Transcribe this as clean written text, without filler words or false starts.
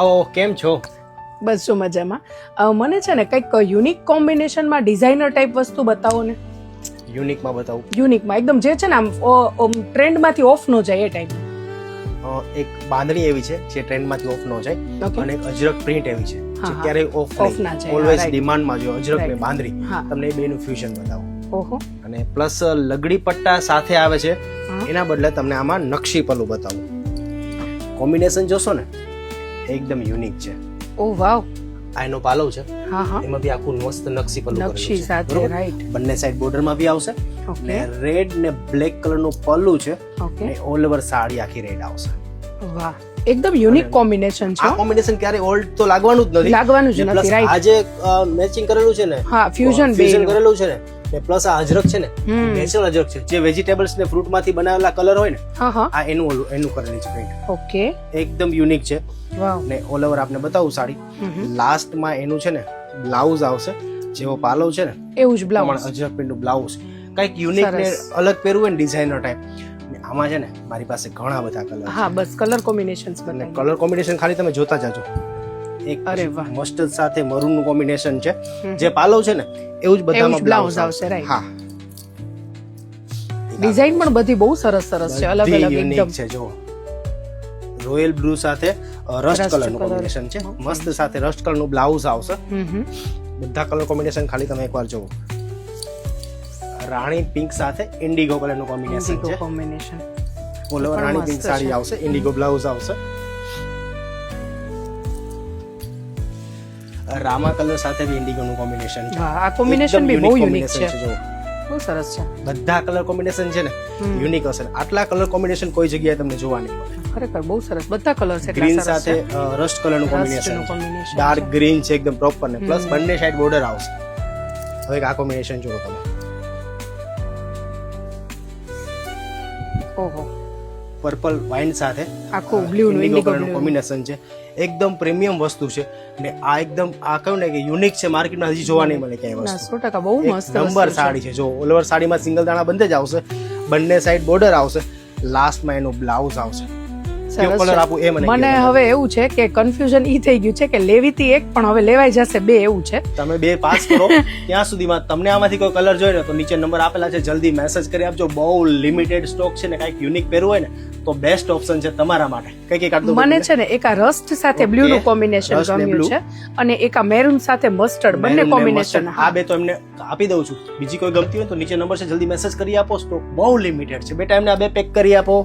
આવો કેમ છો? બસ જો મજામાં. મને છે ને કંઈક યુનિક કોમ્બિનેશનમાં ડિઝાઇનર ટાઈપ વસ્તુ બતાવો ને. યુનિકમાં બતાવું. યુનિકમાં એકદમ જે છે ને આમ ટ્રેન્ડમાંથી ઓફ ન જાય એ ટાઈપ. એક બાંધણી એવી છે જે ટ્રેન્ડમાંથી ઓફ ન જાય અને એક અજરક પ્રિન્ટ એવી છે જે ક્યારેય ઓફ ના જાય. ઓલવેઝ ડિમાન્ડમાં જો અજરક ને બાંધણી તમને એ બેનું ફ્યુઝન બતાવું. ઓહો. અને પ્લસ લગડી પટ્ટા સાથે આવે છે એના બદલે તમને આમાં નકશી પલ્લું બતાવું. કોમ્બિનેશન જોશો ને એકદમ યુનિક છે. ઓ વાવ. આ એનો પાલવ છે. હા હા. એમાં બી આખું મસ્ત નકશી પલ્લું નકશી સાથે રાઈટ. બંને સાઈડ બોર્ડરમાં બી આવશે ને રેડ ને બ્લેક કલરનું પલ્લું છે ને ઓલ ઓવર સાડી આખી રેડ આવશે. વાહ એકદમ યુનિક કોમ્બિનેશન છે. આ કોમ્બિનેશન ક્યારે ઓલ્ડ તો લાગવાનું જ નથી. લાગવાનું જ નથી રાઈટ. આજે મેચિંગ કરેલું છે ને હા ફ્યુઝન કરેલું છે ને પ્લસ આ અજરક છે ને નેચરલ અજરક છે જે વેજીટેબલ્સ ને ફ્રૂટ માંથી બનાવેલા કલર હોય ને આ એનું કરેલી છે પ્રિન્ટ. ઓકે એકદમ યુનિક છે. વાવ. ને ઓલ ઓવર આપને બતાવું સાડી. લાસ્ટ માં એનું છે ને બ્લાઉઝ આવશે જેવો પાલવ છે ને એવું જ બ્લાઉઝ અજરક પ્રિન્ટ નું બ્લાઉઝ કઈક યુનિક ને અલગ પહેરવું હોય ને ડિઝાઇનર ટાઈપ. આમાં છે ને મારી પાસે ઘણા બધા કલર. હા બસ કલર કોમ્બિનેશન્સ બને. કલર કોમ્બિનેશન ખાલી તમે જોતા જાજો. એક અરે વાહ મસ્ટર્ડ સાથે મરૂન નું કોમ્બિનેશન છે જે પાલવ છે ને એવું જ બધામાં બ્લાઉઝ આવશે રાઈટ. હા ડિઝાઇન પણ બધી બહુ સરસ સરસ છે અલગ અલગ એકદમ છે. જો રોયલ બ્લુ સાથે રસ્ટ કલર નું કોમ્બિનેશન છે. મસ્ત સાથે રસ્ટ કલર નું બ્લાઉઝ આવશે. બધા કલર કોમ્બિનેશન ખાલી તમે એકવાર જોવો. રાણી પિંક સાથે ઇન્ડિગો કલર નું કોમ્બિનેશન છે. કોમ્બિનેશન ઓલ ઓવર રાણી પિંક સાડી આવશે. ઇન્ડિગો બ્લાઉઝ આવશે. રામા કલર સાથે બી ઇન્ડિગો નું કોમ્બિનેશન છે. આ કોમ્બિનેશન બી બહુ યુનિક છે. બહુ સરસ છે. બધા કલર કોમ્બિનેશન છે ને યુનિક હશે. આટલા કલર કોમ્બિનેશન કોઈ જગ્યાએ તમને જોવા નહીં મળે. ખરેખર બહુ સરસ. બધા કલર છે. ગ્રીન સાથે રસ્ટ કલર નું કોમ્બિનેશન. ડાર્ક ગ્રીન છે એકદમ પ્રોપર ને પ્લસ બંને સાઈડ બોર્ડર આવશે. હવે આ કોમ્બિનેશન જુઓ તમે. ઓહો. પર્પલ વાઇન સાથે આખું બ્લુ નું ઇન્ડિગો નું કોમ્બિનેશન છે. એકદમ પ્રીમિયમ વસ્તુ છે ને આ એકદમ આ કહું ને કે યુનિક છે. માર્કેટમાં હજી જોવા નહીં મળે ક્યાંય વસ્તુ. 100% બહુ મસ્ત નંબર સાડી છે. જો ઓલ ઓવર સાડીમાં સિંગલ દાણા બંધ જ આવશે. બંને સાઈડ બોર્ડર આવશે. લાસ્ટમાં એનું બ્લાઉઝ આવશે. કયો કલર આપું એ મને હવે એવું છે કે કન્ફ્યુઝન ઈ થઈ ગયું છે કે લેવીથી એક પણ હવે લેવાઈ જશે બે એવું છે. તમે બે પાસ કરો ત્યાં સુધીમાં તમને આમાંથી કોઈ કલર જોઈએ ને તો નીચે નંબર આપેલા છે જલ્દી મેસેજ કરી આપજો. બહુ લિમિટેડ સ્ટોક છે ને કઈક યુનિક પહેરવું હોય ને તો બેસ્ટ ઓપ્શન છે તમારા માટે. કઈ કાઢો. મને છે ને એક આ રસ્ટ સાથે બ્લુ નું કોમ્બિનેશન ગમ્યું છે અને એક આ મેરૂન સાથે મસ્ટર્ડ બંને કોમ્બિનેશન. આ બે તો એમને આપી દઉં છું. બીજી કોઈ ગમતી હોય તો નીચે નંબર છે જલ્દી મેસેજ કરી આપો. સ્ટોક બહુ લિમિટેડ છે બેટા. એમને આ બે પેક કરી આપો.